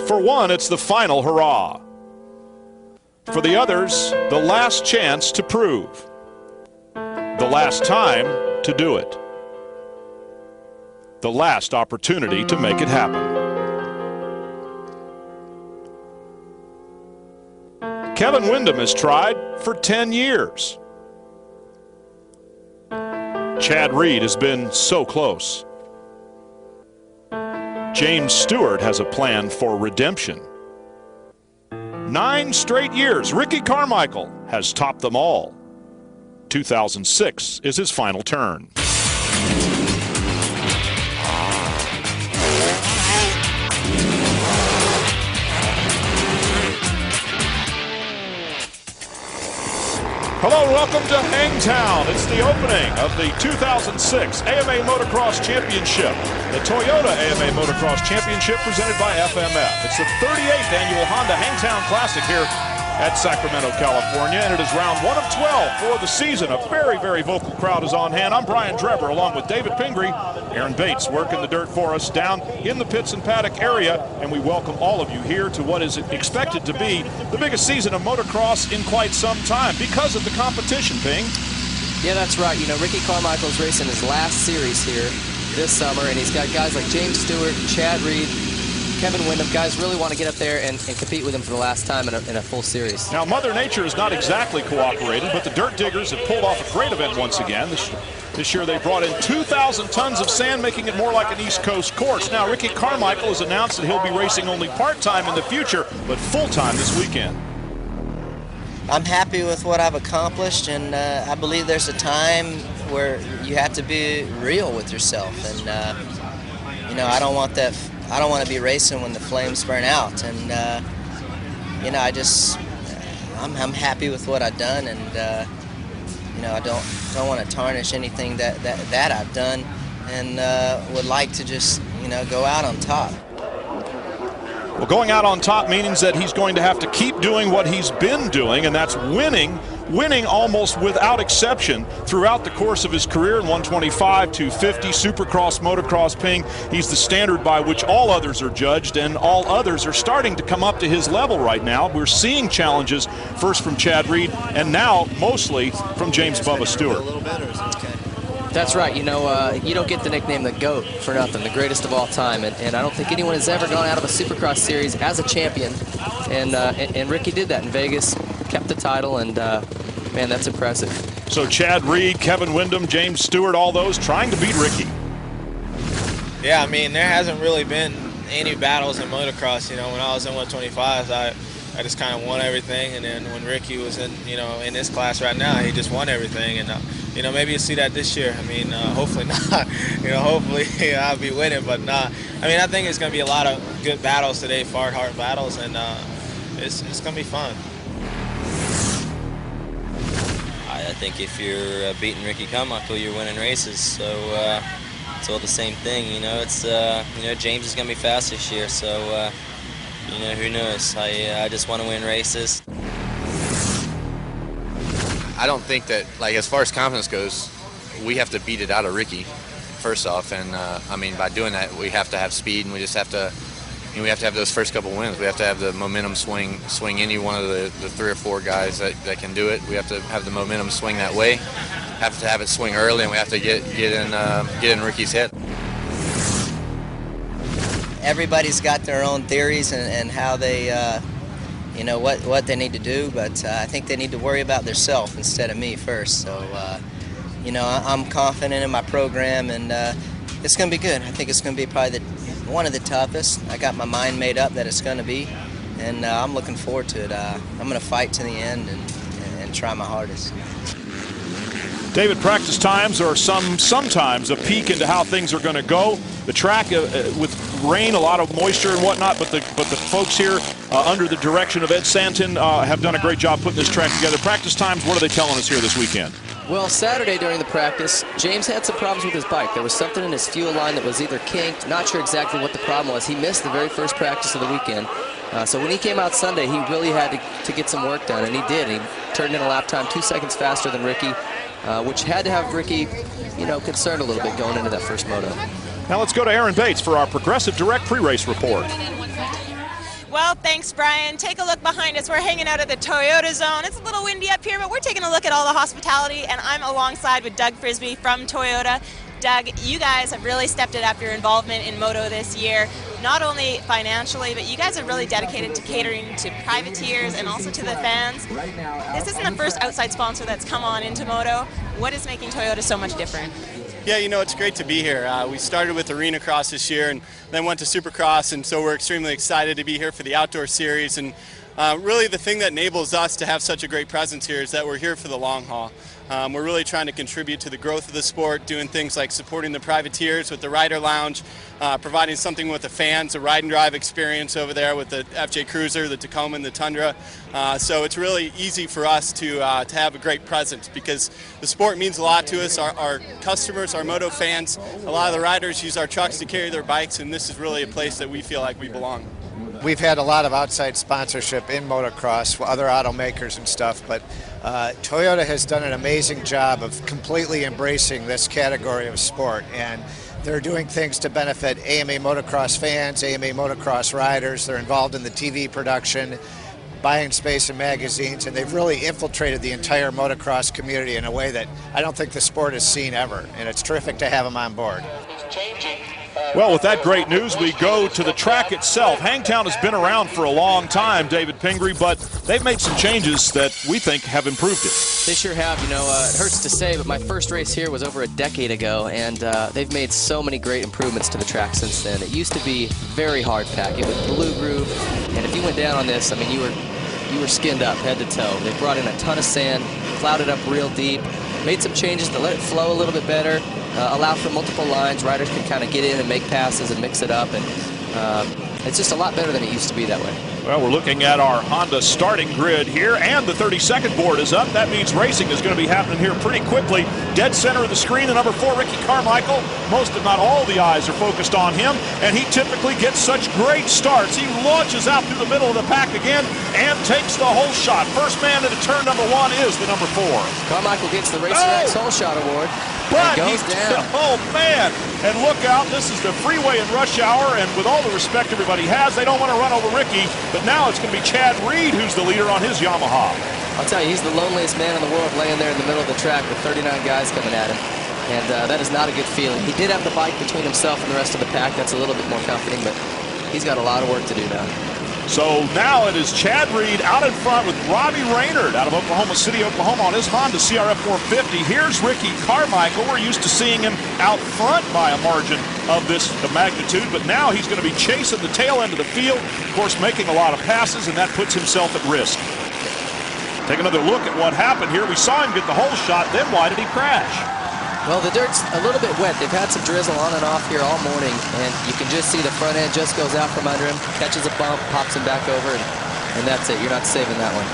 For one, it's the final hurrah. For the others, the last chance to prove. The last time to do it. The last opportunity to make it happen. Kevin Windham has tried for 10 years. Chad Reed has been so close. James Stewart has a plan for redemption. 9 straight years, Ricky Carmichael has topped them all. 2006 is his final turn. Hello and welcome to Hangtown. It's the opening of the 2006 AMA Motocross Championship. The Toyota AMA Motocross Championship presented by FMF. It's the 38th annual Honda Hangtown Classic here at Sacramento, California, and it is round 1 of 12 for the season. A very, very vocal crowd is on hand. I'm Brian Drebber along with David Pingree. Aaron Bates working the dirt for us down in the pits and paddock area, and we welcome all of you here to what is expected to be the biggest season of motocross in quite some time because of the competition, Ping. Yeah, that's right. You know, Ricky Carmichael's racing his last series here this summer, and he's got guys like James Stewart, Chad Reed, Kevin Windham. Guys really want to get up there and compete with him for the last time in a full series. Now, Mother Nature has not exactly cooperated, but the Dirt Diggers have pulled off a great event once again. This year they brought in 2,000 tons of sand, making it more like an East Coast course. Now, Ricky Carmichael has announced that he'll be racing only part-time in the future, but full-time this weekend. I'm happy with what I've accomplished, and I believe there's a time where you have to be real with yourself. And, you know, I don't want that. I don't want to be racing when the flames burn out, and you know, I'm happy with what I've done, and you know, I don't want to tarnish anything that I've done, and would like to just, you know, go out on top. Well, going out on top means that he's going to have to keep doing what he's been doing, and that's winning almost without exception throughout the course of his career in 125, 250, Supercross, Motocross, Ping. He's the standard by which all others are judged, and all others are starting to come up to his level right now. We're seeing challenges first from Chad Reed and now mostly from James Bubba Stewart. That's right. You know, you don't get the nickname the GOAT for nothing, the greatest of all time. And I don't think anyone has ever gone out of a Supercross series as a champion. And Ricky did that in Vegas, kept the title, and man, that's impressive. So Chad Reed, Kevin Windham, James Stewart, all those trying to beat Ricky. Yeah, I mean, there hasn't really been any battles in motocross. You know, when I was in 125s, I just kind of won everything, and then when Ricky was in, you know, in this class right now, he just won everything. And you know, maybe you'll see that this year. I mean, hopefully not. You know, hopefully I'll be winning, but not. I mean, I think it's going to be a lot of good battles today, hard battles, and it's going to be fun. I think if you're beating Ricky Carmichael, you're winning races. So it's all the same thing. You know, it's you know, James is going to be fast this year, so you know, who knows? I just want to win races. I don't think that, like, as far as confidence goes, we have to beat it out of Ricky, first off. And I mean, by doing that, we have to have speed, and we just have to, you know, we have to have those first couple wins. We have to have the momentum swing any one of the 3 or 4 guys that can do it. We have to have the momentum swing that way. Have to have it swing early, and we have to get in Ricky's head. Everybody's got their own theories and how they, you know, what they need to do, but I think they need to worry about themselves instead of me first. So, you know, I'm confident in my program, and it's going to be good. I think it's going to be probably one of the toughest. I got my mind made up that it's going to be, and I'm looking forward to it. I'm going to fight to the end and try my hardest. David, practice times are sometimes a peek into how things are going to go. The track with rain, a lot of moisture and whatnot, but the folks here under the direction of Ed Santon have done a great job putting this track together. Practice times, what are they telling us here this weekend? Well, Saturday during the practice, James had some problems with his bike. There was something in his fuel line that was either kinked, not sure exactly what the problem was. He missed the very first practice of the weekend. So when he came out Sunday, he really had to get some work done, and he did. He turned in a lap time 2 seconds faster than Ricky, which had to have Ricky, you know, concerned a little bit going into that first moto. Now let's go to Aaron Bates for our Progressive Direct pre-race report. Well, thanks, Brian. Take a look behind us. We're hanging out at the Toyota Zone. It's a little windy up here, but we're taking a look at all the hospitality, and I'm alongside with Doug Frisbee from Toyota. Doug, you guys have really stepped it up, your involvement in Moto this year, not only financially, but you guys are really dedicated to catering to privateers and also to the fans. This isn't the first outside sponsor that's come on into Moto. What is making Toyota so much different? Yeah, you know, it's great to be here. We started with Arena Cross this year and then went to Supercross, and so we're extremely excited to be here for the outdoor series. And really the thing that enables us to have such a great presence here is that we're here for the long haul. We're really trying to contribute to the growth of the sport, doing things like supporting the privateers with the Rider Lounge, providing something with the fans, a ride and drive experience over there with the FJ Cruiser, the Tacoma, and the Tundra. So it's really easy for us to have a great presence because the sport means a lot to us. Our customers, our Moto fans, a lot of the riders use our trucks to carry their bikes, and this is really a place that we feel like we belong. We've had a lot of outside sponsorship in motocross, other automakers and stuff, but Toyota has done an amazing job of completely embracing this category of sport, and they're doing things to benefit AMA Motocross fans, AMA Motocross riders. They're involved in the TV production, buying space in magazines, and they've really infiltrated the entire motocross community in a way that I don't think the sport has seen ever, and it's terrific to have them on board. Well, with that great news, we go to the track itself. Hangtown has been around for a long time, David Pingree, but they've made some changes that we think have improved it. They sure have. You know, it hurts to say, but my first race here was over a decade ago, and they've made so many great improvements to the track since then. It used to be very hard pack. It was blue groove, and if you went down on this, I mean, you were skinned up head to toe. They brought in a ton of sand, plowed it up real deep, made some changes to let it flow a little bit better, allow for multiple lines. Riders can kind of get in and make passes and mix it up, and it's just a lot better than it used to be that way. Well, we're looking at our Honda starting grid here, and the 30-second board is up. That means racing is going to be happening here pretty quickly. Dead center of the screen, the number 4, Ricky Carmichael. Most, if not all, the eyes are focused on him, and he typically gets such great starts. He launches out through the middle of the pack again and takes the whole shot. First man into turn number 1 is the number 4. Carmichael gets the Racer X whole shot award. But goes down. Oh man, and look out, this is the freeway in rush hour, and with all the respect everybody has, they don't want to run over Ricky, but now it's going to be Chad Reed who's the leader on his Yamaha. I'll tell you, he's the loneliest man in the world laying there in the middle of the track with 39 guys coming at him, and that is not a good feeling. He did have the bike between himself and the rest of the pack. That's a little bit more comforting, but he's got a lot of work to do now. So now it is Chad Reed out in front with Robbie Raynard out of Oklahoma City, Oklahoma on his Honda CRF 450. Here's Ricky Carmichael. We're used to seeing him out front by a margin of this magnitude, but now he's going to be chasing the tail end of the field, of course making a lot of passes, and that puts himself at risk. Take another look at what happened here. We saw him get the whole shot, then why did he crash? Well, the dirt's a little bit wet. They've had some drizzle on and off here all morning, and you can just see the front end just goes out from under him, catches a bump, pops him back over, and that's it. You're not saving that one.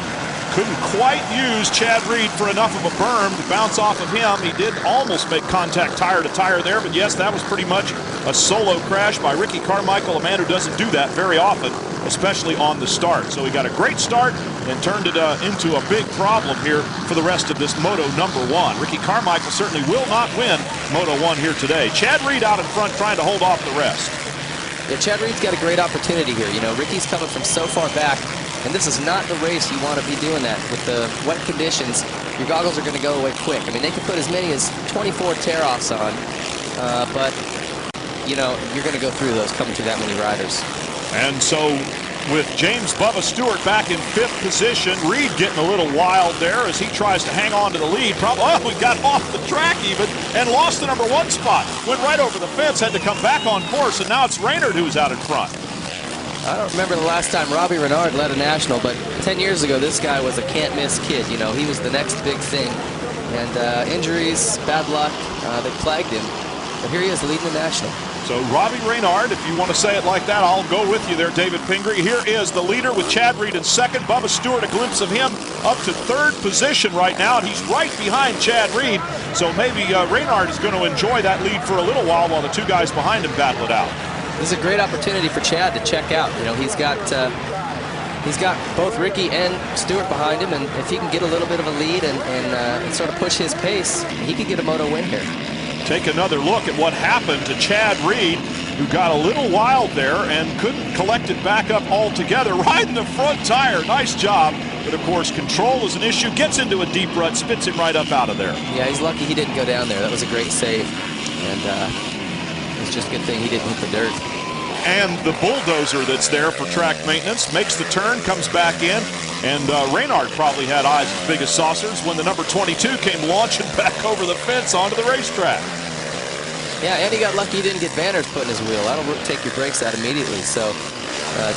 Couldn't quite use Chad Reed for enough of a berm to bounce off of him. He did almost make contact tire to tire there, but yes, that was pretty much a solo crash by Ricky Carmichael, a man who doesn't do that very often, especially on the start. So he got a great start and turned it into a big problem here for the rest of this Moto number 1. Ricky Carmichael certainly will not win Moto 1 here today. Chad Reed out in front trying to hold off the rest. Yeah, Chad Reed's got a great opportunity here. You know, Ricky's coming from so far back, and this is not the race you want to be doing that. With the wet conditions, your goggles are going to go away quick. I mean, they can put as many as 24 tear-offs on, but, you know, you're going to go through those coming through that many riders. And so with James Bubba Stewart back in 5th position, Reed getting a little wild there as he tries to hang on to the lead. He got off the track even and lost the number 1 spot. Went right over the fence, had to come back on course, and now it's Raynard who's out in front. I don't remember the last time Robbie Raynard led a national, but 10 years ago, this guy was a can't-miss kid. You know, he was the next big thing. And injuries, bad luck, they plagued him. But here he is leading the national. So Robbie Raynard, if you want to say it like that, I'll go with you there, David Pingree. Here is the leader with Chad Reed in 2nd. Bubba Stewart, a glimpse of him up to 3rd position right now, and he's right behind Chad Reed. So maybe Raynard is going to enjoy that lead for a little while the 2 guys behind him battle it out. This is a great opportunity for Chad to check out. You know, he's got both Ricky and Stewart behind him, and if he can get a little bit of a lead and sort of push his pace, he could get a Moto win here. Take another look at what happened to Chad Reed. who got a little wild there and couldn't collect it back up altogether. Right in the front tire. Nice job. But of course, control is an issue. Gets into a deep rut, spits him right up out of there. Yeah, he's lucky he didn't go down there. That was a great save. And it's just a good thing he didn't hit the dirt. And the bulldozer that's there for track maintenance makes the turn, comes back in, and Reynard probably had eyes as big as saucers when the number 22 came launching back over the fence onto the racetrack. Yeah, and he got lucky he didn't get Vander's foot in his wheel. That'll take your brakes out immediately. So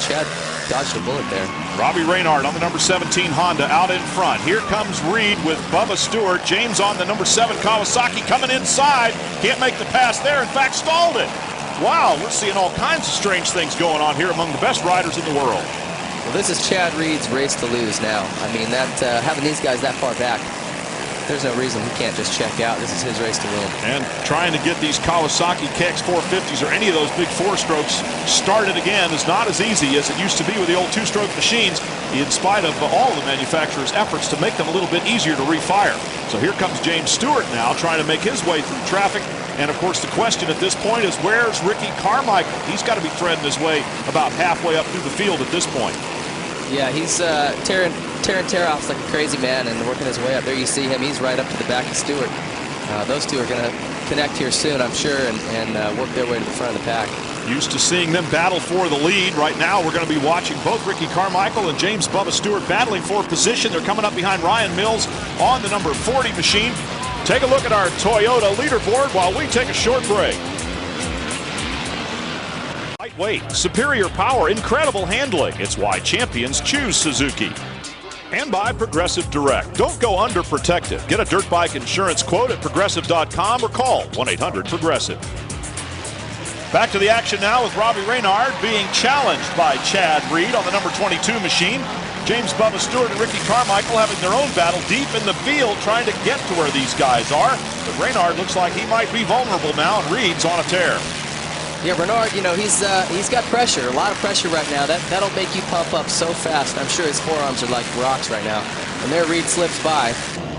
Chad dodged a bullet there. Robbie Reynard on the number 17 Honda out in front. Here comes Reed with Bubba Stewart. James on the number 7 Kawasaki coming inside. Can't make the pass there. In fact, stalled it. Wow, we're seeing all kinds of strange things going on here among the best riders in the world. Well, this is Chad Reed's race to lose now. I mean, that having these guys that far back, there's no reason he can't just check out. This is his race to win. And trying to get these Kawasaki KX 450s or any of those big 4-strokes started again is not as easy as it used to be with the old 2-stroke machines, in spite of all the manufacturers' efforts to make them a little bit easier to refire. So here comes James Stewart now trying to make his way through traffic. And of course, the question at this point is, where's Ricky Carmichael? He's got to be threading his way about halfway up through the field at this point. Yeah, he's tearing tear-offs like a crazy man and working his way up. There you see him. He's right up to the back of Stewart. Those two are going to connect here soon, I'm sure, and work their way to the front of the pack. Used to seeing them battle for the lead. Right now, we're going to be watching both Ricky Carmichael and James Bubba Stewart battling for position. They're coming up behind Ryan Mills on the number 40 machine. Take a look at our Toyota leaderboard while we take a short break. Lightweight, superior power, incredible handling. It's why champions choose Suzuki. And by Progressive Direct. Don't go underprotected. Get a dirt bike insurance quote at progressive.com or call 1-800-PROGRESSIVE. Back to the action now with Robbie Reynard being challenged by Chad Reed on the number 22 machine. James Bubba Stewart and Ricky Carmichael having their own battle deep in the field trying to get to where these guys are. But Reynard looks like he might be vulnerable now, and Reed's on a tear. Yeah, Bernard, you know, he's got pressure, a lot of pressure right now. That'll make you pump up so fast. I'm sure his forearms are like rocks right now. And there Reed slips by.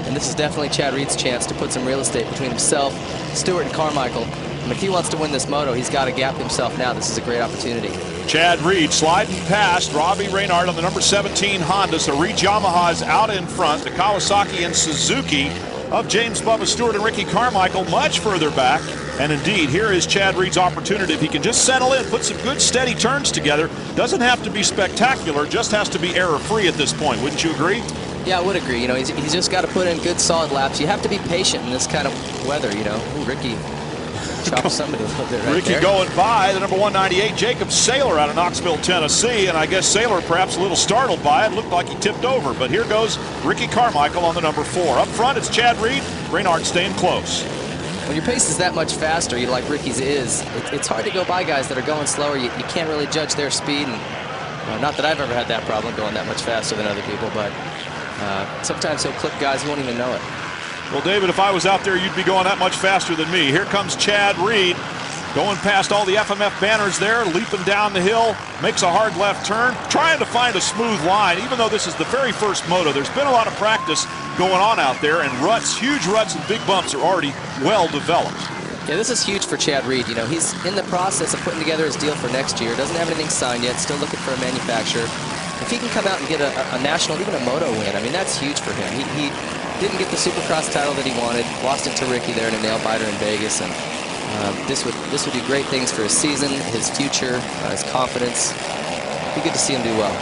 And this is definitely Chad Reed's chance to put some real estate between himself, Stewart, and Carmichael. And if he wants to win this moto, he's got to gap himself now. This is a great opportunity. Chad Reed sliding past Robbie Reynard on the number 17 Honda. So Reed Yamaha's out in front. The Kawasaki and Suzuki of James Bubba Stewart and Ricky Carmichael much further back. And indeed, here is Chad Reed's opportunity. If he can just settle in, put some good steady turns together, doesn't have to be spectacular, just has to be error-free at this point. Wouldn't you agree? Yeah, I would agree. You know, he's just got to put in good solid laps. You have to be patient in this kind of weather, you know. Ooh, Ricky chopped somebody a little bit right Ricky there. Going by the number 198, Jacob Saylor out of Knoxville, Tennessee. And I guess Saylor perhaps a little startled by it. Looked like he tipped over. But here goes Ricky Carmichael on the number 4. Up front, it's Chad Reed. Reynard staying close. When your pace is that much faster, like Ricky's is, it's hard to go by guys that are going slower. You can't really judge their speed. And not that I've ever had that problem going that much faster than other people, but sometimes he'll clip guys who won't even know it. Well, David, if I was out there, you'd be going that much faster than me. Here comes Chad Reed, going past all the FMF banners there, leaping down the hill, makes a hard left turn, trying to find a smooth line. Even though this is the very first moto, there's been a lot of practice going on out there, and ruts, huge ruts and big bumps are already well developed. Yeah, this is huge for Chad Reed. You know, he's in the process of putting together his deal for next year. Doesn't have anything signed yet, still looking for a manufacturer. If he can come out and get a national, even a moto win, I mean, that's huge for him. He didn't get the Supercross title that he wanted, lost it to Ricky there in a nail-biter in Vegas, and this would do great things for his season, his future, his confidence. It'd be good to see him do well.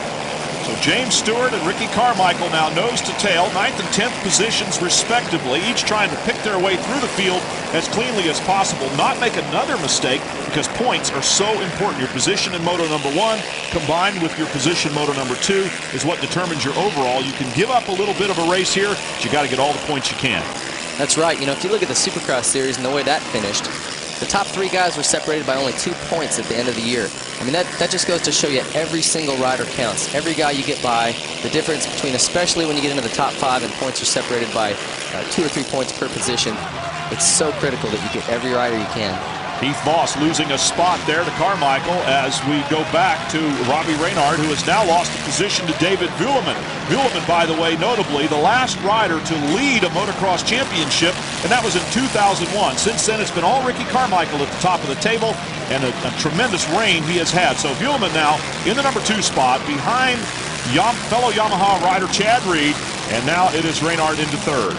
So James Stewart and Ricky Carmichael now nose to tail, 9th and 10th positions respectively, each trying to pick their way through the field as cleanly as possible, not make another mistake, because points are so important. Your position in moto number 1 combined with your position moto number 2 is what determines your overall. You can give up a little bit of a race here, but you got to get all the points you can. That's right. You know, if you look at the Supercross series and the way that finished, the top 3 guys were separated by only 2 points at the end of the year. I mean, that just goes to show you every single rider counts. Every guy you get by, the difference between, especially when you get into the top 5 and points are separated by 2 or 3 points per position, it's so critical that you get every rider you can. Heath Voss losing a spot there to Carmichael as we go back to Robbie Reynard, who has now lost a position to David Vuillemin. Vuillemin, by the way, notably the last rider to lead a motocross championship, and that was in 2001. Since then, it's been all Ricky Carmichael at the top of the table, and a tremendous reign he has had. So Vuillemin now in the number 2 spot behind fellow Yamaha rider Chad Reed, and now it is Reynard into 3rd.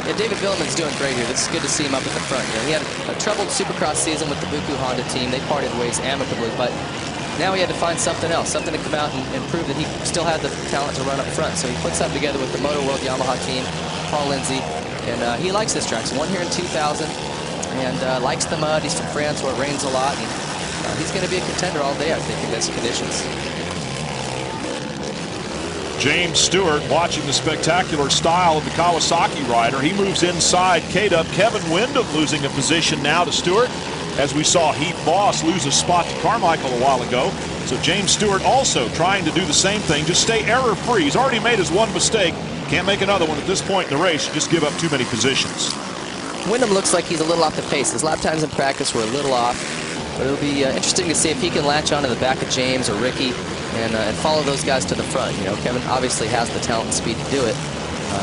Yeah, David Vuillemin's doing great here. It's good to see him up at the front. You know, he had a troubled Supercross season with the Buku Honda team. They parted ways amicably, but now he had to find something else, something to come out and prove that he still had the talent to run up front. So he put something together with the Moto World Yamaha team, Paul Lindsay, and he likes this track. He's won here in 2000 and likes the mud. He's from France where it rains a lot, and he's going to be a contender all day, I think, in these conditions. James Stewart watching the spectacular style of the Kawasaki rider. He moves inside K-Dub. Kevin Windham losing a position now to Stewart, as we saw Heath Voss lose a spot to Carmichael a while ago. So James Stewart also trying to do the same thing, just stay error-free. He's already made his one mistake. Can't make another one at this point in the race. Just give up too many positions. Windham looks like he's a little off the pace. His lap times in practice were a little off, but it'll be interesting to see if he can latch onto the back of James or Ricky and follow those guys to the front. You know, Kevin obviously has the talent and speed to do it.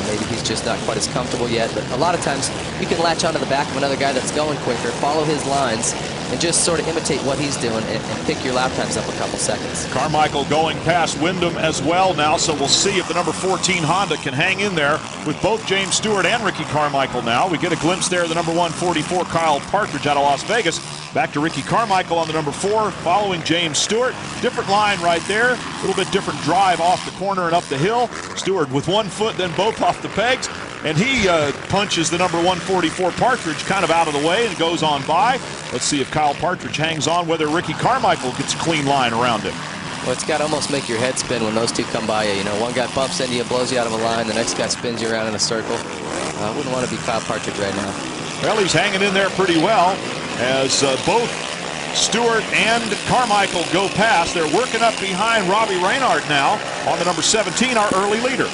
Maybe he's just not quite as comfortable yet, but a lot of times you can latch onto the back of another guy that's going quicker, follow his lines, and just sort of imitate what he's doing and pick your lap times up a couple seconds. Carmichael going past Windham as well now, so we'll see if the number 14 Honda can hang in there with both James Stewart and Ricky Carmichael now. We get a glimpse there of the number 144 Kyle Partridge out of Las Vegas. Back to Ricky Carmichael on the number 4, following James Stewart. Different line right there, a little bit different drive off the corner and up the hill. Stewart with one foot, then both off the pegs. And he punches the number 144 Partridge kind of out of the way and goes on by. Let's see if Kyle Partridge hangs on, whether Ricky Carmichael gets a clean line around him. Well, it's got to almost make your head spin when those two come by you. You know, one guy bumps into you, blows you out of a line, the next guy spins you around in a circle. I wouldn't want to be Kyle Partridge right now. Well, he's hanging in there pretty well as both Stewart and Carmichael go past. They're working up behind Robbie Reynard now on the number 17, our early leader.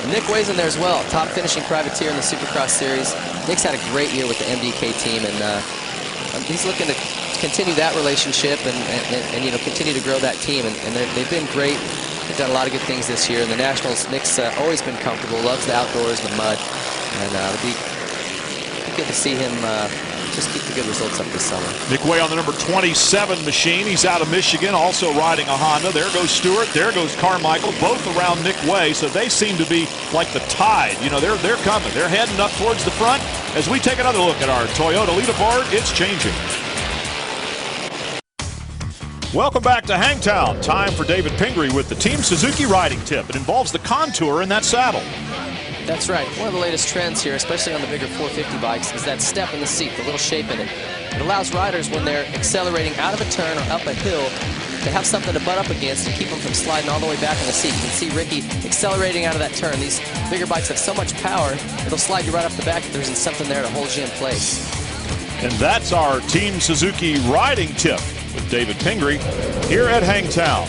Nick Way's in there as well, top finishing privateer in the Supercross Series. Nick's had a great year with the MDK team, and he's looking to continue that relationship and you know, continue to grow that team. And they've been great. They've done a lot of good things this year. In the Nationals, Nick's always been comfortable, loves the outdoors, the mud, and it'll be good to see him just keep the good results up this summer. Nick Way on the number 27 machine. He's out of Michigan, also riding a Honda. There goes Stewart. There goes Carmichael, both around Nick Way. So they seem to be like the tide. You know, they're coming. They're heading up towards the front. As we take another look at our Toyota leaderboard, it's changing. Welcome back to Hangtown. Time for David Pingree with the Team Suzuki riding tip. It involves the contour in that saddle. That's right. One of the latest trends here, especially on the bigger 450 bikes, is that step in the seat, the little shape in it. It allows riders, when they're accelerating out of a turn or up a hill, to have something to butt up against and keep them from sliding all the way back in the seat. You can see Ricky accelerating out of that turn. These bigger bikes have so much power, it'll slide you right up the back if there isn't something there to hold you in place. And that's our Team Suzuki riding tip with David Pingree here at Hangtown,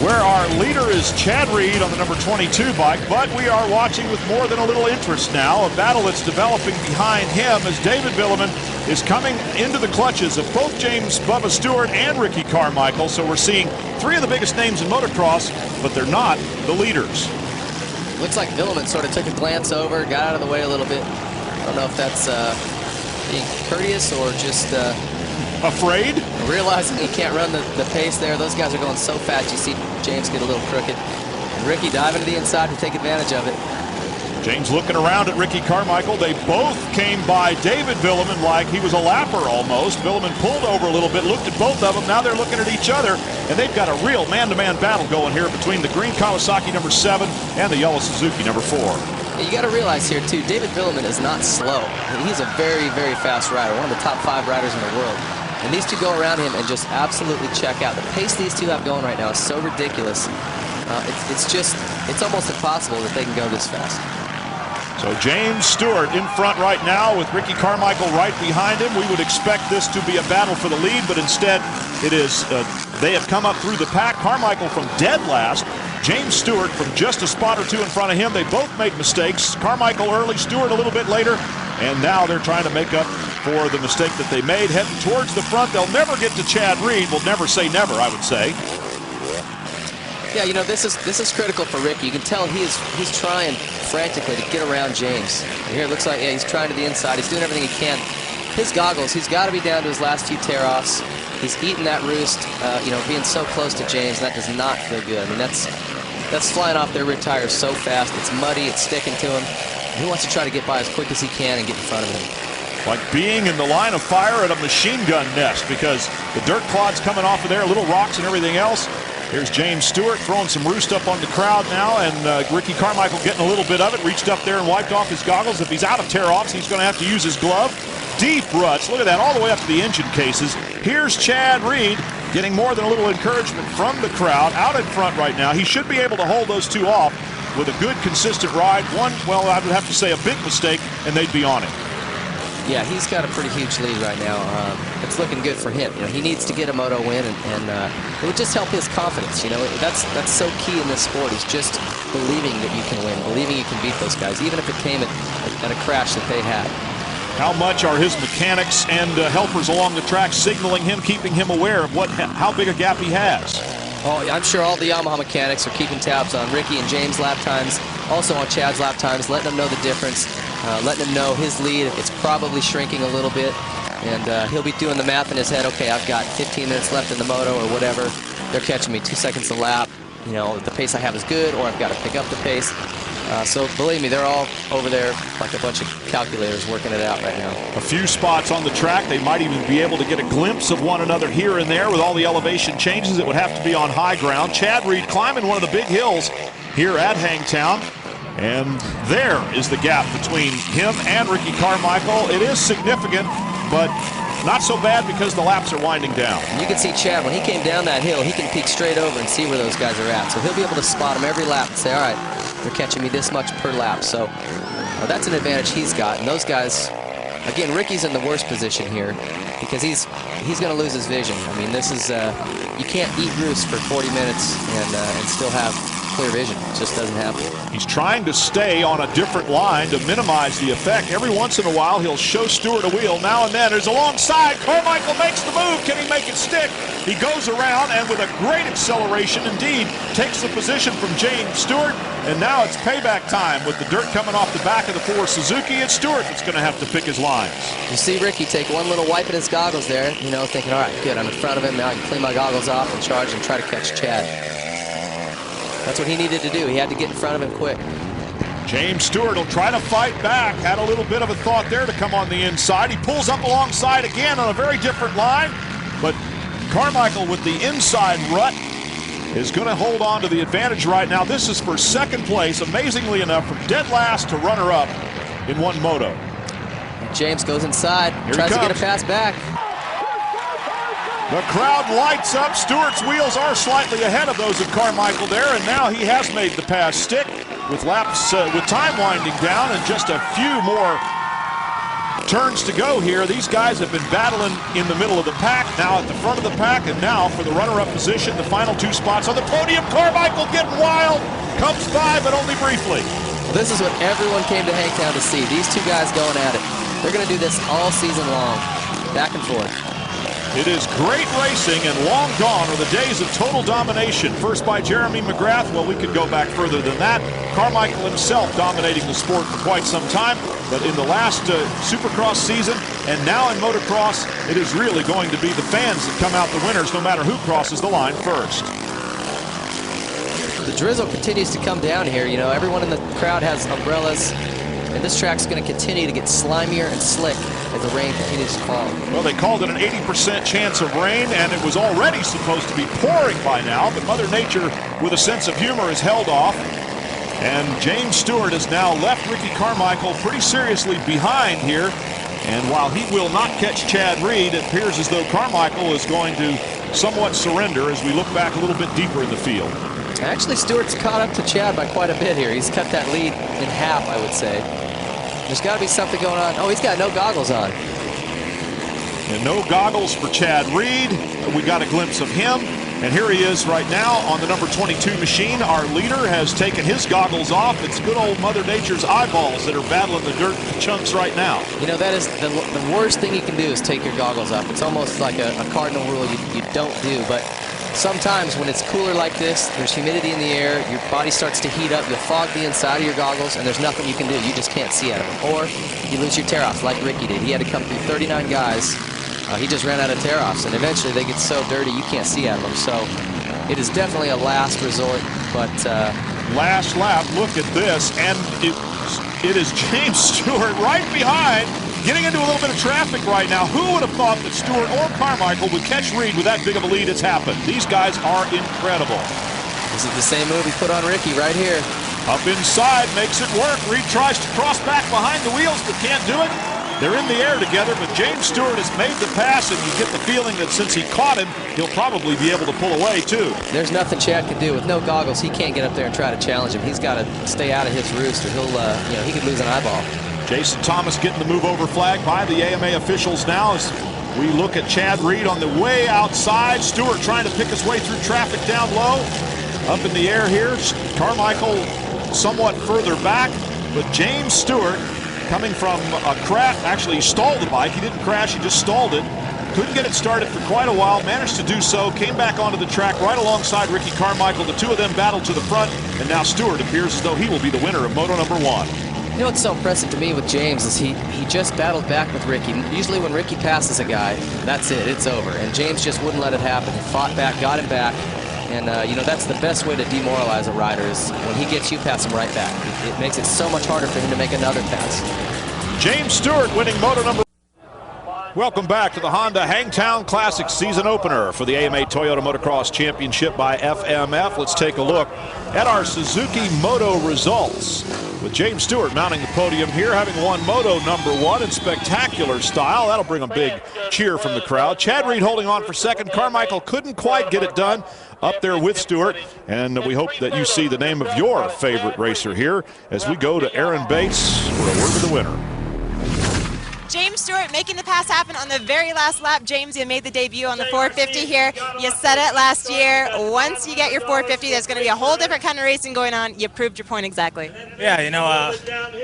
where our leader is Chad Reed on the number 22 bike, but we are watching with more than a little interest now, a battle that's developing behind him as David Vuillemin is coming into the clutches of both James Bubba Stewart and Ricky Carmichael. So we're seeing three of the biggest names in motocross, but they're not the leaders. Looks like Vuillemin sort of took a glance over, got out of the way a little bit. I don't know if that's being courteous or just afraid? Realizing he can't run the pace there. Those guys are going so fast, you see James get a little crooked. And Ricky diving to the inside to take advantage of it. James looking around at Ricky Carmichael. They both came by David Vuillemin like he was a lapper almost. Vuillemin pulled over a little bit, looked at both of them. Now they're looking at each other, and they've got a real man-to-man battle going here between the green Kawasaki number 7 and the yellow Suzuki number 4. You got to realize here, too, David Vuillemin is not slow. He's a very, very fast rider, one of the top 5 riders in the world. And these two go around him and just absolutely check out. The pace these two have going right now is so ridiculous. It's almost impossible that they can go this fast. So James Stewart in front right now with Ricky Carmichael right behind him. We would expect this to be a battle for the lead, but instead it is, they have come up through the pack. Carmichael from dead last. James Stewart from just a spot or two in front of him. They both made mistakes. Carmichael early, Stewart a little bit later, and now they're trying to make up for the mistake that they made. Heading towards the front, they'll never get to Chad Reed. We'll never say never, I would say. Yeah, you know, this is critical for Ricky. You can tell he's trying frantically to get around James. And here it looks like, yeah, he's trying to the inside. He's doing everything he can. His goggles, he's got to be down to his last few tear-offs. He's eating that roost, you know, being so close to James. That does not feel good. I mean, that's flying off their rear tires so fast. It's muddy. It's sticking to him. He wants to try to get by as quick as he can and get in front of him. Like being in the line of fire at a machine gun nest, because the dirt clod's coming off of there, little rocks and everything else. Here's James Stewart throwing some roost up on the crowd now, and Ricky Carmichael getting a little bit of it. Reached up there and wiped off his goggles. If he's out of tear-offs, he's going to have to use his glove. Deep ruts, look at that, all the way up to the engine cases. Here's Chad Reed getting more than a little encouragement from the crowd out in front right now. He should be able to hold those two off with a good, consistent ride. One, well, I would have to say a big mistake, and they'd be on him. Yeah, he's got a pretty huge lead right now. It's looking good for him. You know, he needs to get a moto win, and it would just help his confidence. You know, that's so key in this sport, is just believing that you can win, believing you can beat those guys, even if it came at a crash that they had. How much are his mechanics and helpers along the track signaling him, keeping him aware of how big a gap he has? Oh, I'm sure all the Yamaha mechanics are keeping tabs on Ricky and James' lap times, also on Chad's lap times, letting them know the difference, letting him know his lead. It's probably shrinking a little bit, and he'll be doing the math in his head. Okay, I've got 15 minutes left in the moto or whatever. They're catching me 2 seconds a lap. You know, the pace I have is good, or I've got to pick up the pace. So believe me, they're all over there like a bunch of calculators working it out right now. A few spots on the track. They might even be able to get a glimpse of one another here and there with all the elevation changes. It would have to be on high ground. Chad Reed climbing one of the big hills here at Hangtown. And there is the gap between him and Ricky Carmichael. It is significant, but not so bad because the laps are winding down. You can see Chad, when he came down that hill, he can peek straight over and see where those guys are at. So he'll be able to spot them every lap and say, all right, they're catching me this much per lap. So that's an advantage he's got. And those guys, again, Ricky's in the worst position here because he's going to lose his vision. I mean, this is, you can't eat roost for 40 minutes and still have clear vision. It just doesn't happen. He's trying to stay on a different line to minimize the effect. Every once in a while, he'll show Stewart a wheel. Now and then, there's alongside. Carmichael makes the move. Can he make it stick? He goes around and with a great acceleration, indeed, takes the position from James Stewart. And now it's payback time with the dirt coming off the back of the Ford Suzuki. It's Stewart that's going to have to pick his lines. You see Ricky take one little wipe at his goggles there, you know, thinking, all right, good, I'm in front of him. Now I can clean my goggles off and charge and try to catch Chad. That's what he needed to do. He had to get in front of him quick. James Stewart will try to fight back. Had a little bit of a thought there to come on the inside. He pulls up alongside again on a very different line. But Carmichael with the inside rut is going to hold on to the advantage right now. This is for second place, amazingly enough, from dead last to runner-up in one moto. James goes inside, tries to get a pass back. The crowd lights up. Stewart's wheels are slightly ahead of those of Carmichael there, and now he has made the pass stick with laps, with time winding down and just a few more turns to go here. These guys have been battling in the middle of the pack, now at the front of the pack, and now for the runner-up position, the final two spots on the podium. Carmichael getting wild, comes by, but only briefly. Well, this is what everyone came to Hangtown to see. These two guys going at it. They're going to do this all season long, back and forth. It is great racing, and long gone are the days of total domination. First by Jeremy McGrath. Well, we could go back further than that. Carmichael himself dominating the sport for quite some time. But in the last Supercross season, and now in motocross, it is really going to be the fans that come out the winners, no matter who crosses the line first. The drizzle continues to come down here. You know, everyone in the crowd has umbrellas. And this track's going to continue to get slimier and slick as the rain continues to fall. Well, they called it an 80% chance of rain, and it was already supposed to be pouring by now, but Mother Nature, with a sense of humor, has held off. And James Stewart has now left Ricky Carmichael pretty seriously behind here. And while he will not catch Chad Reed, it appears as though Carmichael is going to somewhat surrender as we look back a little bit deeper in the field. Actually, Stewart's caught up to Chad by quite a bit here. He's cut that lead in half, I would say. There's got to be something going on. Oh, he's got no goggles on. And no goggles for Chad Reed. We got a glimpse of him. And here he is right now on the number 22 machine. Our leader has taken his goggles off. It's good old Mother Nature's eyeballs that are battling the dirt chunks right now. You know, that is the worst thing you can do is take your goggles off. It's almost like a cardinal rule you don't do. But sometimes when it's cooler like this, there's humidity in the air, your body starts to heat up, you'll fog the inside of your goggles, and there's nothing you can do. You just can't see out of them. Or you lose your tear-offs like Ricky did. He had to come through 39 guys. He just ran out of tear-offs, and eventually they get so dirty you can't see out of them. So it is definitely a last resort, but last lap, look at this, and it is James Stewart right behind, getting into a little bit of traffic right now. Who would have thought that Stewart or Carmichael would catch Reed with that big of a lead? It's happened. These guys are incredible. This is the same move he put on Ricky right here. Up inside, makes it work. Reed tries to cross back behind the wheels, but can't do it. They're in the air together, but James Stewart has made the pass, and you get the feeling that since he caught him, he'll probably be able to pull away, too. There's nothing Chad can do. With no goggles, he can't get up there and try to challenge him. He's got to stay out of his roost, or he'll, he could lose an eyeball. Jason Thomas getting the move over flag by the AMA officials now as we look at Chad Reed on the way outside. Stewart trying to pick his way through traffic down low. Up in the air here, Carmichael somewhat further back, but James Stewart coming from a crash. Actually, he stalled the bike. He didn't crash, he just stalled it. Couldn't get it started for quite a while, managed to do so, came back onto the track right alongside Ricky Carmichael. The two of them battled to the front, and now Stewart appears as though he will be the winner of Moto number 1. You know what's so impressive to me with James is he just battled back with Ricky. Usually when Ricky passes a guy, that's it, it's over. And James just wouldn't let it happen. He fought back, got him back. And, you know, that's the best way to demoralize a rider is when he gets you, pass him right back. It makes it so much harder for him to make another pass. James Stewart winning Moto number 1. Welcome back to the Honda Hangtown Classic season opener for the AMA Toyota Motocross Championship by FMF. Let's take a look at our Suzuki Moto results, with James Stewart mounting the podium here, having won Moto number 1 in spectacular style. That'll bring a big cheer from the crowd. Chad Reed holding on for second. Carmichael couldn't quite get it done up there with Stewart, and we hope that you see the name of your favorite racer here as we go to Aaron Bates for a word with the winner. James Stewart making the pass happen on the very last lap. James, you made the debut on the 450 here. You said it last year. Once you get your 450, there's going to be a whole different kind of racing going on. You proved your point exactly. Yeah, you know,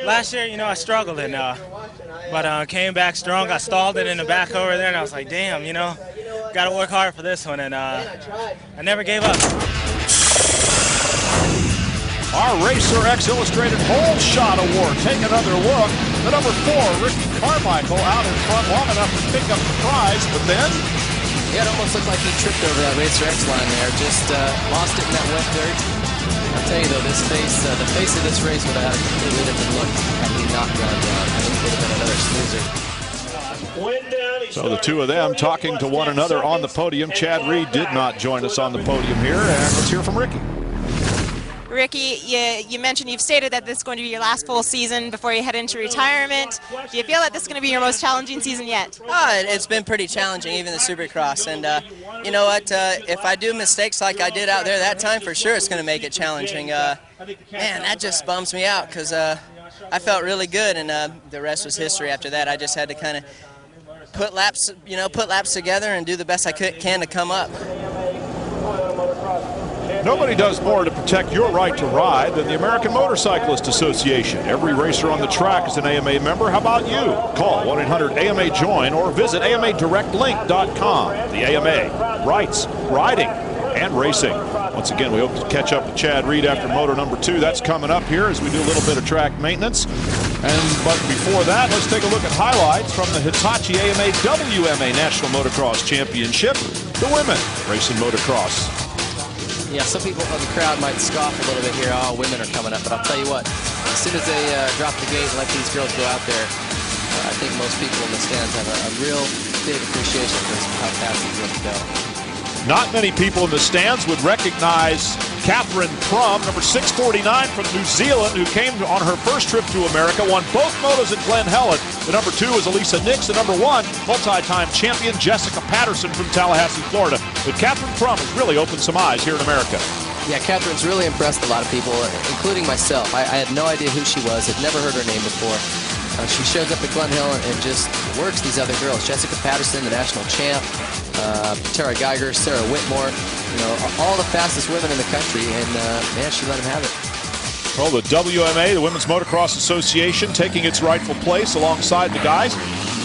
last year, you know, I struggled, but came back strong. I stalled it in the back over there, and I was like, damn, you know, got to work hard for this one, and I never gave up. Our Racer X Illustrated Whole Shot Award. Take another look. The number 4, Ricky Carmichael, out in front long enough to pick up the prize, but then... Yeah, it almost looked like he tripped over that Racer X line there. Just lost it in that wet dirt. I'll tell you though, the face of this race would have had a completely different look had he not gone down. I think it would have been another snoozer. So the two of them talking to one another on the podium. Chad Reed did not join us on the podium here, and let's hear from Ricky. Ricky, you mentioned you've stated that this is going to be your last full season before you head into retirement. Do you feel that this is going to be your most challenging season yet? It's been pretty challenging, even the Supercross. And you know what? If I do mistakes like I did out there that time, for sure it's going to make it challenging. Man, that just bums me out because I felt really good, and the rest was history after that. I just had to kind of put laps together and do the best I can to come up. Nobody does more to protect your right to ride than the American Motorcyclist Association. Every racer on the track is an AMA member. How about you? Call 1-800-AMA-JOIN or visit AMADirectLink.com. The AMA, rights, riding, and racing. Once again, we hope to catch up with Chad Reed after Moto number 2. That's coming up here as we do a little bit of track maintenance. But before that, let's take a look at highlights from the Hitachi AMA WMA National Motocross Championship. The women racing motocross. Yeah, some people in the crowd might scoff a little bit here. Oh, women are coming up. But I'll tell you what, as soon as they drop the gate and let these girls go out there, I think most people in the stands have a real big appreciation for how fast these women go. Not many people in the stands would recognize Catherine Prum, number 649 from New Zealand, who came on her first trip to America, won both motos at Glen Helen. The number 2 is Elisa Nix. The number 1, multi-time champion Jessica Patterson from Tallahassee, Florida. But Catherine Prum has really opened some eyes here in America. Yeah, Catherine's really impressed a lot of people, including myself. I had no idea who she was, had never heard her name before. She shows up at Glen Helen and just works these other girls. Jessica Patterson, the national champ. Tara Geiger, Sarah Whitmore, you know, all the fastest women in the country, and man, she let them have it. Well, the WMA, the Women's Motocross Association, taking its rightful place alongside the guys.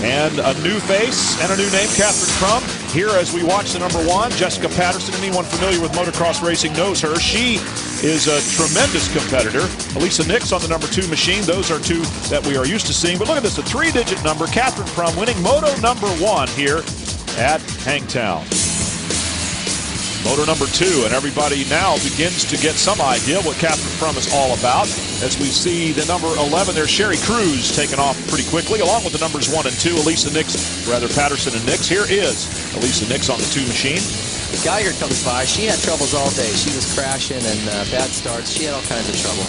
And a new face and a new name, Catherine Crum. Here as we watch the number 1, Jessica Patterson. Anyone familiar with motocross racing knows her. She is a tremendous competitor. Elisa Nix on the number 2 machine. Those are two that we are used to seeing. But look at this, a 3-digit number. Catherine Crum winning Moto number 1 here at Hangtown. Moto number 2, and everybody now begins to get some idea what Catherine Crum is all about. As we see the number 11 there, Sherry Cruz taking off pretty quickly, along with the numbers 1 and 2, Elisa Nix, rather Patterson and Nix. Here is Elisa Nix on the 2 machine. Geiger comes by. She had troubles all day. She was crashing and bad starts. She had all kinds of trouble.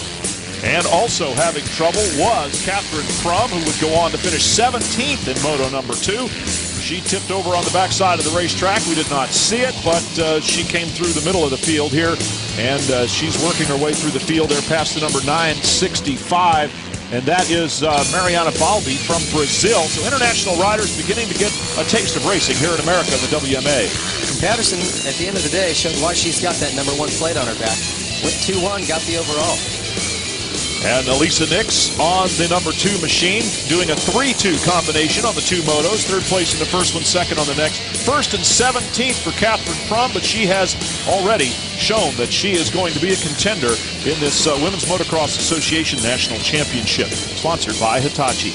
And also having trouble was Catherine Crum, who would go on to finish 17th in Moto number 2. She tipped over on the backside of the racetrack. We did not see it, but she came through the middle of the field here, and she's working her way through the field there past the number 965, and that is Mariana Balbi from Brazil. So international riders beginning to get a taste of racing here in America in the WMA. Patterson, at the end of the day, showed why she's got that number 1 plate on her back. Went 2-1, got the overall. And Elisa Nix on the number 2 machine, doing a 3-2 combination on the 2 motos. 3rd place in the first one, 2nd on the next. 1st and 17th for Catherine Crum, but she has already shown that she is going to be a contender in this Women's Motocross Association National Championship, sponsored by Hitachi.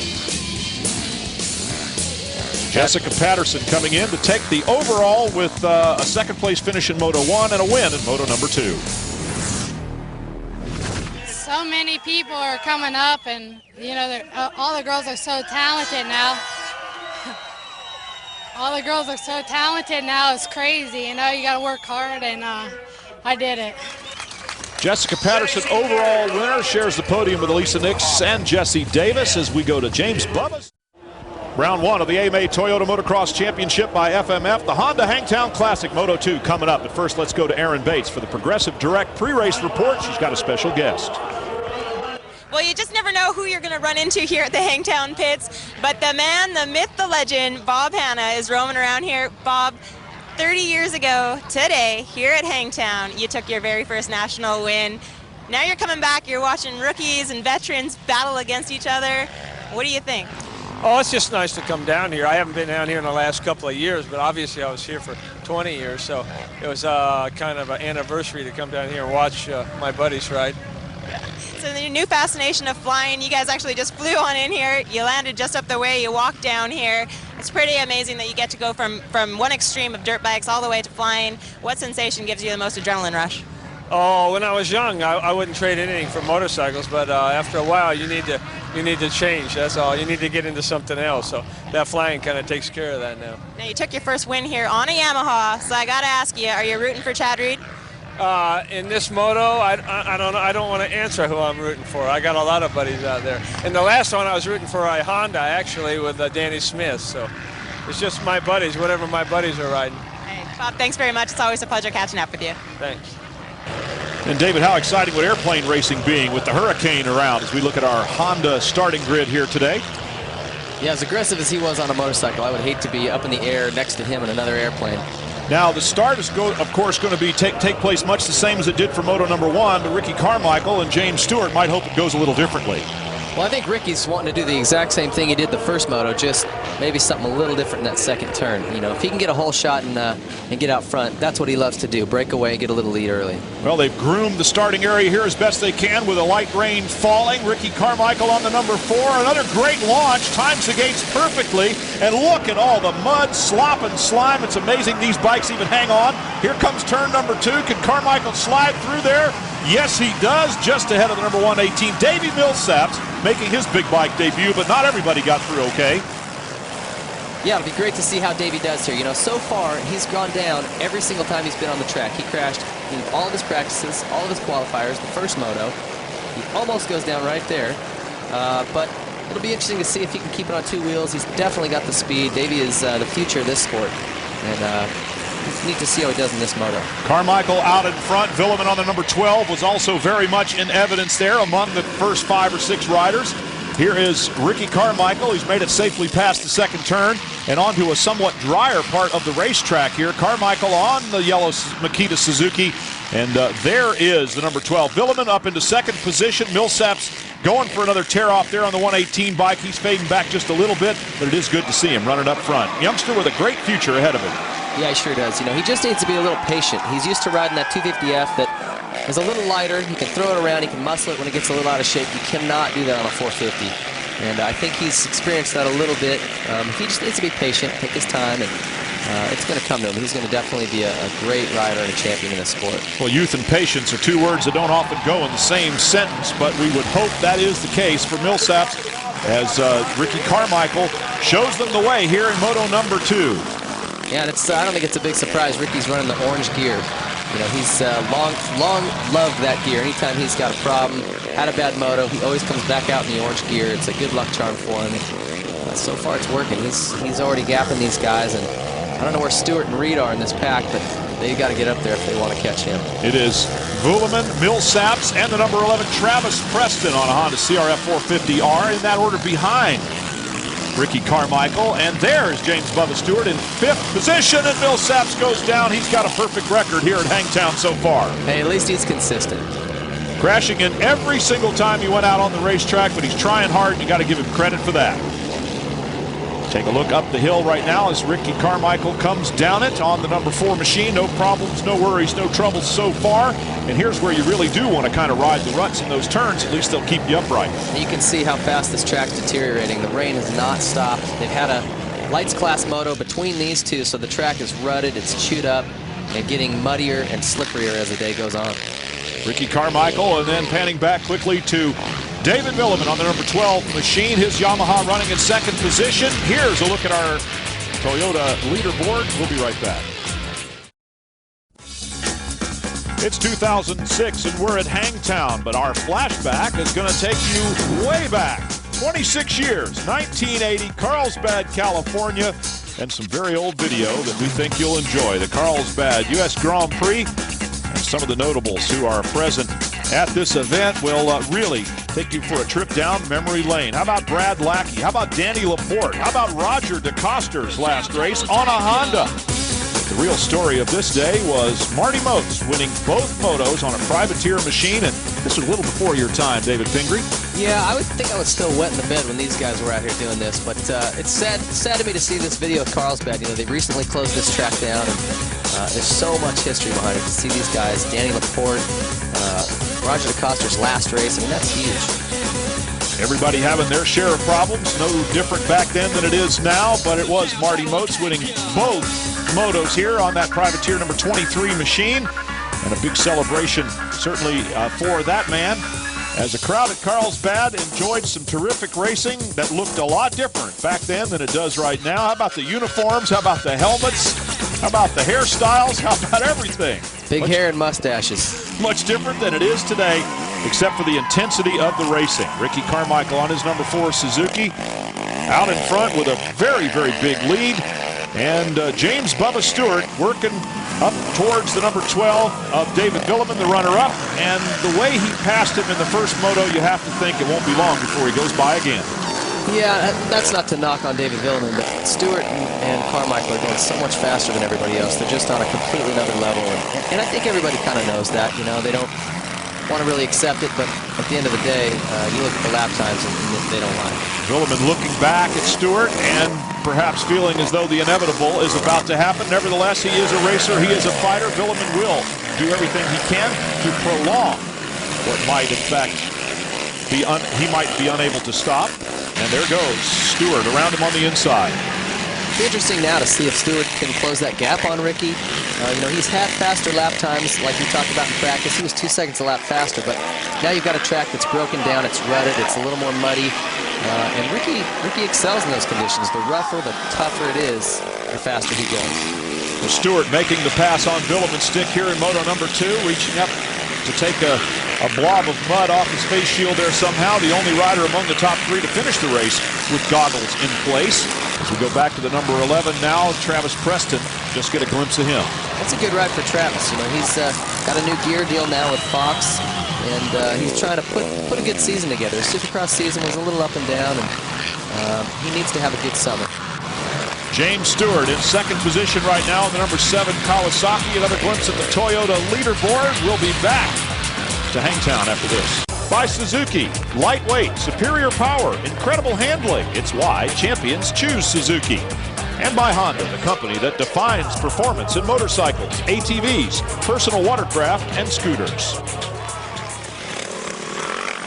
Jessica Patterson coming in to take the overall with a 2nd place finish in Moto 1 and a win in Moto number 2. So many people are coming up, and you know, all the girls are so talented now. All the girls are so talented now, it's crazy. You know, you got to work hard, and I did it. Jessica Patterson, overall winner, shares the podium with Elisa Nix and Jessie Davis as we go to James Bubba's. Round 1 of the AMA Toyota Motocross Championship by FMF, the Honda Hangtown Classic Moto 2 coming up. But first, let's go to Erin Bates for the Progressive Direct pre-race report. She's got a special guest. Well, you just never know who you're going to run into here at the Hangtown pits, but the man, the myth, the legend, Bob Hanna is roaming around here. Bob, 30 years ago today, here at Hangtown, you took your very first national win. Now you're coming back, you're watching rookies and veterans battle against each other. What do you think? Oh, it's just nice to come down here. I haven't been down here in the last couple of years, but obviously I was here for 20 years, so it was kind of an anniversary to come down here and watch my buddies ride. So the new fascination of flying, you guys actually just flew on in here. You landed just up the way, you walked down here. It's pretty amazing that you get to go from one extreme of dirt bikes all the way to flying. What sensation gives you the most adrenaline rush? Oh, when I was young, I wouldn't trade anything for motorcycles, but after a while, you need to change. That's all. You need to get into something else. So that flying kind of takes care of that now. Now you took your first win here on a Yamaha, so I got to ask you, are you rooting for Chad Reed? In this moto, I don't know. I don't want to answer who I'm rooting for. I got a lot of buddies out there. In the last one, I was rooting for a Honda actually with Danny Smith. So it's just my buddies, whatever my buddies are riding. Hey, Bob, thanks very much. It's always a pleasure catching up with you. Thanks. And David, how exciting would airplane racing being with the Hurricane around as we look at our Honda starting grid here today? Yeah, as aggressive as he was on a motorcycle, I would hate to be up in the air next to him in another airplane. Now, the start is, of course, going to be take place much the same as it did for Moto number 1, but Ricky Carmichael and James Stewart might hope it goes a little differently. Well, I think Ricky's wanting to do the exact same thing he did the first moto, just maybe something a little different in that second turn. You know, if he can get a whole shot and get out front, that's what he loves to do, break away and get a little lead early. Well, they've groomed the starting area here as best they can with a light rain falling. Ricky Carmichael on the number 4. Another great launch, times the gates perfectly. And look at all the mud, slop, and slime. It's amazing these bikes even hang on. Here comes turn number 2. Can Carmichael slide through there? Yes, he does, just ahead of the number 118. Davey Millsaps making his big bike debut, but not everybody got through okay. Yeah, it'll be great to see how Davey does here. You know, so far, he's gone down every single time he's been on the track. He crashed in all of his practices, all of his qualifiers, the first moto. He almost goes down right there, but it'll be interesting to see if he can keep it on 2 wheels. He's definitely got the speed. Davey is the future of this sport, and it's neat to see how he does in this moto. Carmichael out in front. Villeman on the number 12 was also very much in evidence there among the first 5 or 6 riders. Here is Ricky Carmichael. He's made it safely past the second turn and onto a somewhat drier part of the racetrack here. Carmichael on the yellow Makita Suzuki. And there is the number 12. Villeman up into second position. Millsap's going for another tear off there on the 118 bike. He's fading back just a little bit, but it is good to see him running up front. Youngster with a great future ahead of him. Yeah, he sure does. You know, he just needs to be a little patient. He's used to riding that 250F that is a little lighter. He can throw it around. He can muscle it when it gets a little out of shape. You cannot do that on a 450. And I think he's experienced that a little bit. He just needs to be patient, take his time, and it's going to come to him. He's going to definitely be a great rider and a champion in this sport. Well, youth and patience are two words that don't often go in the same sentence, but we would hope that is the case for Millsaps as Ricky Carmichael shows them the way here in Moto number 2. Yeah, and I don't think it's a big surprise Ricky's running the orange gear. You know, he's long loved that gear. Anytime he's got a problem, had a bad moto, he always comes back out in the orange gear. It's a good luck charm for him. So far it's working. He's already gapping these guys, and I don't know where Stewart and Reed are in this pack, but they've got to get up there if they want to catch him. It is Vuillemin, Millsaps, and the number 11 Travis Preston on a Honda CRF 450R in that order behind Ricky Carmichael. And there's James Bubba Stewart in 5th position, and Millsaps goes down. He's got a perfect record here at Hangtown so far. Hey, at least he's consistent. Crashing in every single time he went out on the racetrack, but he's trying hard, and you got to give him credit for that. Take a look up the hill right now as Ricky Carmichael comes down it on the number 4 machine. No problems, no worries, no troubles so far. And here's where you really do want to kind of ride the ruts in those turns. At least they'll keep you upright. You can see how fast this track's deteriorating. The rain has not stopped. They've had a lights class moto between these two, so the track is rutted, it's chewed up, and getting muddier and slipperier as the day goes on. Ricky Carmichael, and then panning back quickly to David Villeman on the number 12 machine. His Yamaha running in 2nd position. Here's a look at our Toyota leaderboard. We'll be right back. It's 2006 and we're at Hangtown, but our flashback is going to take you way back. 26 years, 1980, Carlsbad, California, and some very old video that we think you'll enjoy. The Carlsbad U.S. Grand Prix, and some of the notables who are present at this event will really take you for a trip down memory lane. How about Brad Lackey? How about Danny Laporte? How about Roger DeCoster's last race on a Honda? The real story of this day was Marty Moats winning both motos on a privateer machine, and this was a little before your time, David Pingree. Yeah, I would think I was still wet in the bed when these guys were out here doing this, but it's sad to me to see this video of Carlsbad. You know, they recently closed this track down, and there's so much history behind it. To see these guys, Danny Laporte, Roger DeCoster's last race, I mean, that's huge. Everybody having their share of problems. No different back then than it is now, but it was Marty Moats winning both motos here on that privateer number 23 machine, and a big celebration certainly for that man, as a crowd at Carlsbad enjoyed some terrific racing that looked a lot different back then than it does right now. How about the uniforms? How about the helmets? How about the hairstyles? How about everything? Big hair and mustaches. Much different than it is today, except for the intensity of the racing. Ricky Carmichael on his number 4 Suzuki, out in front with a very, very big lead. And James Bubba Stewart working up towards the number 12 of David Villeman, the runner-up. And the way he passed him in the first moto, you have to think it won't be long before he goes by again. Yeah, that's not to knock on David Villeman, but Stewart and Carmichael are going so much faster than everybody else. They're just on a completely another level. And I think everybody kind of knows that. You know, they don't want to really accept it, but at the end of the day, you look at the lap times and they don't lie. Villeman looking back at Stewart and perhaps feeling as though the inevitable is about to happen. Nevertheless, he is a racer, he is a fighter. Villeman will do everything he can to prolong what might, in fact, he might be unable to stop. And there goes Stewart around him on the inside. It's interesting now to see if Stewart can close that gap on Ricky. You know, he's had faster lap times like we talked about in practice. He was 2 seconds a lap faster, but now you've got a track that's broken down, it's rutted, it's a little more muddy. And Ricky excels in those conditions. The rougher, the tougher it is, the faster he goes. Well, Stewart making the pass on Villeman's stick here in moto number 2, reaching up to take a blob of mud off his face shield there somehow. The only rider among the top 3 to finish the race with goggles in place. As we go back to the number 11 now, Travis Preston, just get a glimpse of him. That's a good ride for Travis. You know, he's got a new gear deal now with Fox. and he's trying to put a good season together. His Supercross season was a little up and down, and he needs to have a good summer. James Stewart in second position right now in the number 7 Kawasaki. Another glimpse at the Toyota leaderboard. We'll be back to Hangtown after this. By Suzuki, lightweight, superior power, incredible handling. It's why champions choose Suzuki. And by Honda, the company that defines performance in motorcycles, ATVs, personal watercraft, and scooters.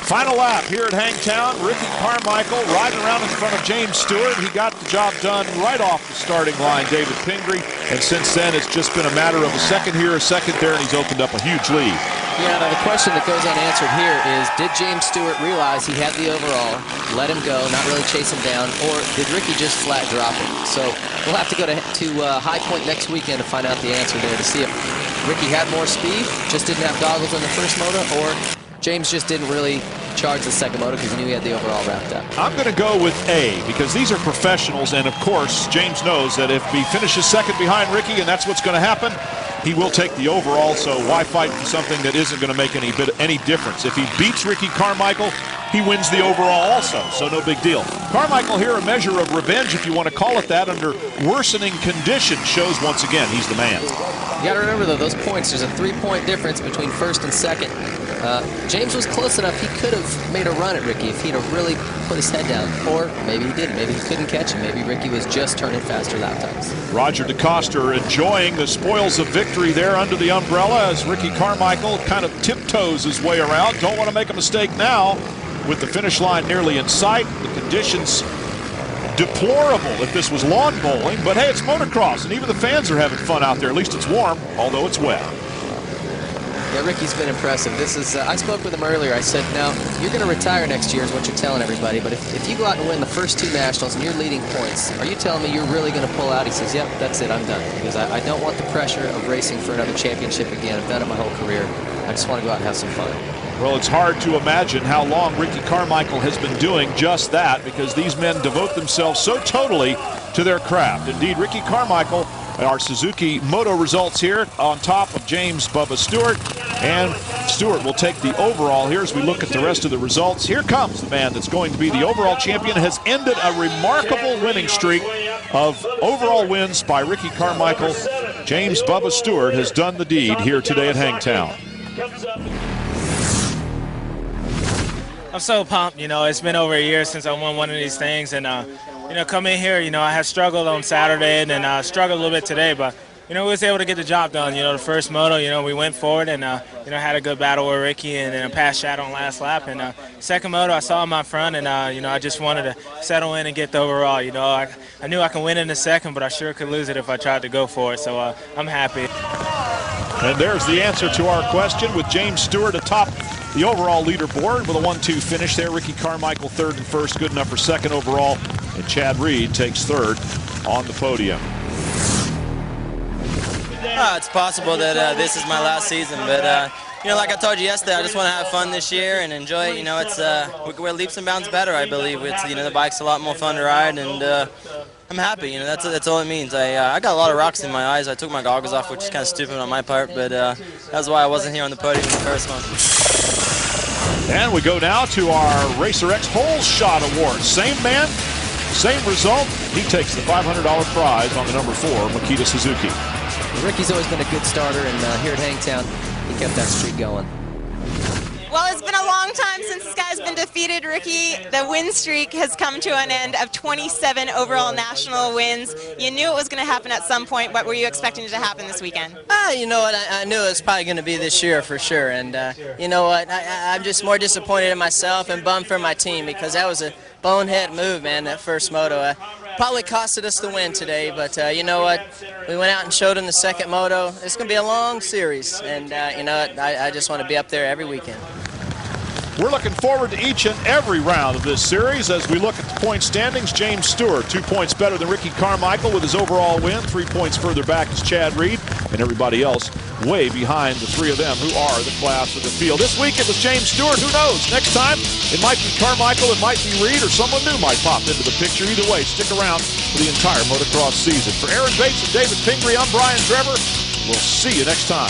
Final lap here at Hangtown. Ricky Carmichael riding around in front of James Stewart. He got the job done right off the starting line, David Pingree. And since then, it's just been a matter of a second here, a second there, and he's opened up a huge lead. Yeah, now the question that goes unanswered here is, did James Stewart realize he had the overall, let him go, not really chase him down, or did Ricky just flat drop it? So we'll have to go to High Point next weekend to find out the answer there, to see if Ricky had more speed, just didn't have goggles on the first moto, or James just didn't really charge the second moto because he knew he had the overall wrapped up. I'm going to go with A, because these are professionals, and of course, James knows that if he finishes second behind Ricky, and that's what's going to happen, he will take the overall, so why fight for something that isn't going to make any difference? If he beats Ricky Carmichael, he wins the overall also, so no big deal. Carmichael here, a measure of revenge, if you want to call it that, under worsening conditions, shows once again he's the man. You got to remember, though, those points, there's a 3-point difference between first and second. James was close enough. He could have made a run at Ricky if he'd have really put his head down. Or maybe he didn't. Maybe he couldn't catch him. Maybe Ricky was just turning faster lap times. Roger DeCoster enjoying the spoils of victory there under the umbrella as Ricky Carmichael kind of tiptoes his way around. Don't want to make a mistake now with the finish line nearly in sight. The conditions deplorable if this was lawn bowling, but hey, it's motocross, and even the fans are having fun out there. At least it's warm, although it's wet. Yeah, Ricky's been impressive. This is, I spoke with him earlier. I said, now, you're going to retire next year is what you're telling everybody, but if you go out and win the first 2 nationals and you're leading points, are you telling me you're really going to pull out? He says, yep, that's it, I'm done. Because I don't want the pressure of racing for another championship again. I've done it my whole career. I just want to go out and have some fun. Well, it's hard to imagine how long Ricky Carmichael has been doing just that, because these men devote themselves so totally to their craft. Indeed, Ricky Carmichael, our Suzuki Moto results here on top of James Bubba Stewart, and Stewart will take the overall here as we look at the rest of the results. Here comes the man that's going to be the overall champion, has ended a remarkable winning streak of overall wins by Ricky Carmichael. James Bubba Stewart has done the deed here today at Hangtown. I'm so pumped. You know, it's been over a year since I won one of these things, and you know, come in here, you know, I had struggled on Saturday and then struggled a little bit today, but you know, we was able to get the job done. You know, the first moto, you know, we went forward and you know, had a good battle with Ricky and then a pass shot on last lap. And second moto, I saw him out front, and you know, I just wanted to settle in and get the overall. You know, I knew I could win in the second, but I sure could lose it if I tried to go for it. So I'm happy. And there's the answer to our question, with James Stewart atop the overall leaderboard with a 1-2 finish there. Ricky Carmichael third and first, good enough for second overall. And Chad Reed takes third on the podium. It's possible that this is my last season, but you know, like I told you yesterday, I just want to have fun this year and enjoy it. You know, it's we're leaps and bounds better, I believe. It's, you know, the bike's a lot more fun to ride, and I'm happy. You know, that's all it means. I got a lot of rocks in my eyes. I took my goggles off, which is kind of stupid on my part, but that's why I wasn't here on the podium in the first one. And we go now to our Racer X Hole Shot Award. Same man, same result. He takes the $500 prize on the number 4 Makita Suzuki. Ricky's always been a good starter, and here at Hangtown, he kept that streak going. Well, it's been a long time since this guy's been defeated, Ricky. The win streak has come to an end of 27 overall national wins. You knew it was going to happen at some point. What were you expecting to happen this weekend? You know what, I knew it was probably going to be this year for sure. And you know what, I'm just more disappointed in myself and bummed for my team, because that was a bonehead move, man, that first moto. Probably costed us the win today, but you know what, we went out and showed them the second moto. It's going to be a long series, and you know what, I just want to be up there every weekend. We're looking forward to each and every round of this series as we look at the point standings. James Stewart, 2 points better than Ricky Carmichael with his overall win. 3 points further back is Chad Reed, and everybody else way behind the 3 of them who are the class of the field. This week it was James Stewart. Who knows? Next time it might be Carmichael, it might be Reed, or someone new might pop into the picture. Either way, stick around for the entire motocross season. For Aaron Bates and David Pingree, I'm Brian Trevor. We'll see you next time.